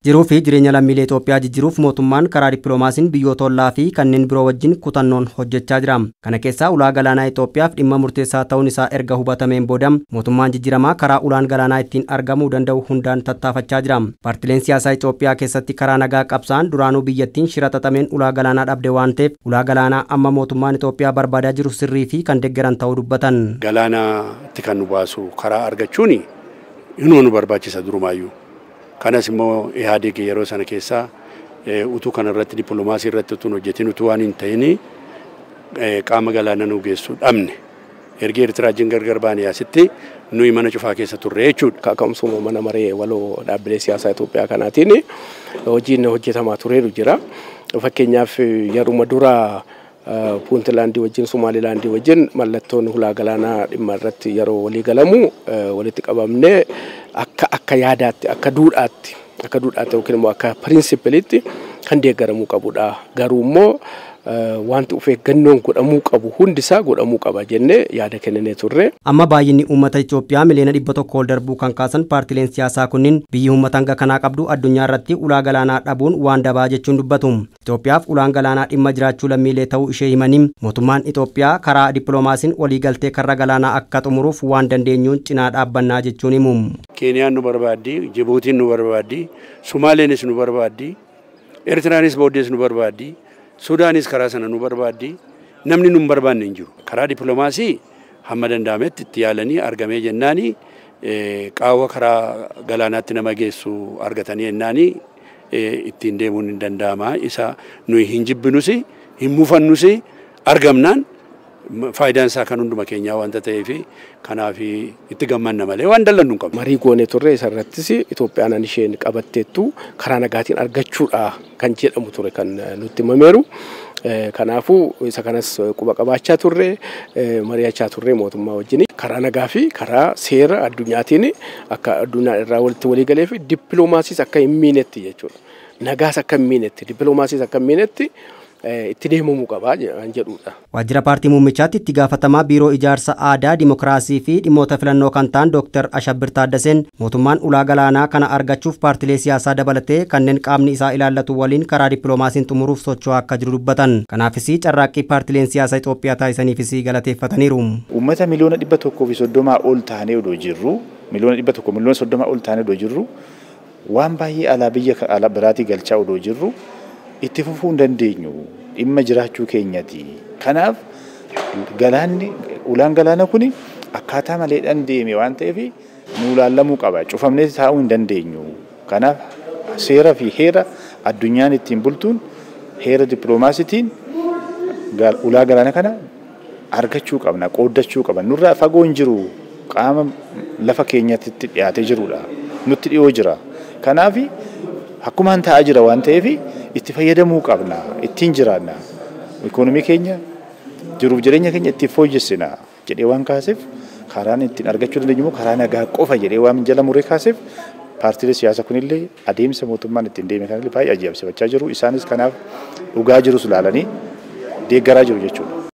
Jiruu fi jireenya lammiilee Itoophiyaa jijjiiruuf mootummaan karaa dippiloomaasiin biyyoota ollaa fi kanneen biroo wajjin kutannoon hojjechaa jira. Kana keessaa ulaa galaanaa Itoophiyaaf dhimma murteessaa ta'uun isaa erga hubatameen booda mootummaan jijjiiramaa karaa ulaan galaanaa ittiin argamuu danda'u hundaan tattaafachaa jira. Paartileen siyaasaa Itoophiyaa keessatti karaa nagaa qabsaan duraanuu biyyattiin shira xaxameen ulaa galaanaa dhabde waan ta'eef ulaa galaanaa amma mootummaan Itoophiyaa barbaadaa jiru sirrii fi kan deeggaran ta'uu dubbatan. Galaanaatti kan nu baasu karaa argachuun nu barbaachisa durumaayyuu. Kanas immoo Ihaadeeg yeroo sana keessaa utuu kana irratti dippiloomaasii irratti utuu hojjetin utuu waan hin ta'in qaama galaana nu geessu dhabne. Erga Eertiraa wajjin gargar baanee asitti nuyi mana cufaa keessa turre jechuudha. Kaka'umsuma mana maree waloo dhaabbilee siyaasaa Itoophiyaa kanaatiin hojiin hojjetamaa tureeru jira. Fakkeenyaaf yeruma dura Puuntlaandii wajjin Somaalilaandii wajjin mallattoon ulaa galaanaa dhimma irratti yeroo walii galamu walitti qabamne akka yaadaatti akka duudhaatti yookiin immoo akka pirinsipiliitti kan deeggaramuu qabudha. Garuu immoo wanti of eeggannoon godhamuu qabu hundisaa godhamuu qaba jennee yaada kennee turre. Amma baay'inni uummata Itoophiyaa miliyoona 100 ol darbuu kan kaasan paartileen siyaasaa kunniin biyyi uummata hanga kanaa qabdu addunyaa irratti ulaa galaanaa dhabuun waan dabaa jechuun dubbatu. Itoophiyaaf ulaan galaanaa dhimma jiraachuu lammiilee ta'uu ishee himanii mootummaan Itoophiyaa karaa dippiloomaasiin waliigaltee karra galaanaa akka xumuruuf waan dandeenyuun cinaa dhaabbannaa jechuun himu. Keeniyaan nu barbaaddi, Jibuutiin nu barbaaddi, Sumaaleenis nu barbaaddi, Eertiraanis booddees nu barbaaddi. Sudaanis karaa sana nu barbaaddi namni nu barbaanne hin jiru. Karaa dippiloomaasii hamma danda'ametti itti yaalanii argamee jennaani qaawwa karaa galaanaatti nama geessu argatanii jennaani ittiin deemuun hin danda'ama. Isa nuyi hin jibbinus hin mufannus argamnaan faayidaan isaa kan hunduma keenyaa wanta ta'eef kanaaf itti gammanna malee waan dallannu hin qabnu. Marii goonee turre isarrattis Itoophiyaan isheen qabatteettu karaa nagaatiin argachuudha kan jedhamu ture kan nutti himameeru. Kanaafuu isa kanas quba qabaachaa turre mari'achaa turre mootummaa wajjin karaa nagaa fi karaa seera addunyaatiin akka addunyaa irraa walitti walii galee fi dippiloomaasiis akka hin miinetti jechuudha. Nagaas akka hin miinetti dippiloomaasiis akka hin miinetti itti deemamuu qaba jedhudha. Waajjira paartii muummichaatti itti gaafatamaa biiroo ijaarsa aadaa dimokiraasii fi dhimmoota filannoo kan ta'an Dr. Ashabbir Taaddaseen mootummaan ulaa galaanaa kana argachuuf paartilee siyaasaa dabalatee kanneen qaamni isaa ilaallatu waliin karaa dippiloomaasiin xumuruuf socho'aa akka jiru dubbatan. Kanaafis carraaqqii paartileen siyaasaa Itoophiyaa taasisaniifis galateeffataniiru. Uummata miliyoona 130 ol taanee odoo jirru miliyoona 130 ol taanee odoo jirru waan baay'ee alaa biyya alaa biraatii galchaa odoo jirru itti fufuu hin dandeenyu dhimma jiraachuu keenyati. Kanaaf ulaan galaana kun akkaataa maleedhaan deeme waan ta'eef nu ilaallamuu qaba. Cufamnee taa'uu hin dandeenyu. Kanaaf seera fi heera addunyaan ittiin bultuun heera dippiloomaasiitiin ulaa galaana kana argachuu qabna, qooddachuu qabna. Nurraa fagoo hin jiru qaama lafa keenyatti dhiyaatee jirudha. Nutti dhiyoo jira. Kanaaf akkumaan taa'aa jira waan ta'eef itti fayyadamuu qabna, ittiin jiraanna. Ikoonomii keenya jiruuf jireenya keenya itti fooyyessina jedhee waan kaaseef karaan ittiin argachuu dandeenyu immoo karaa nagaa qofa jedhee waan jala muree kaaseef paartiilee siyaasaa kunillee adeemsa mootummaan ittiin deeme kanallee baay'ee ajaa'ibsiifachaa jiru. Isaanis kanaaf dhugaa jirus ilaalanii deeggaraa jiru jechuudha.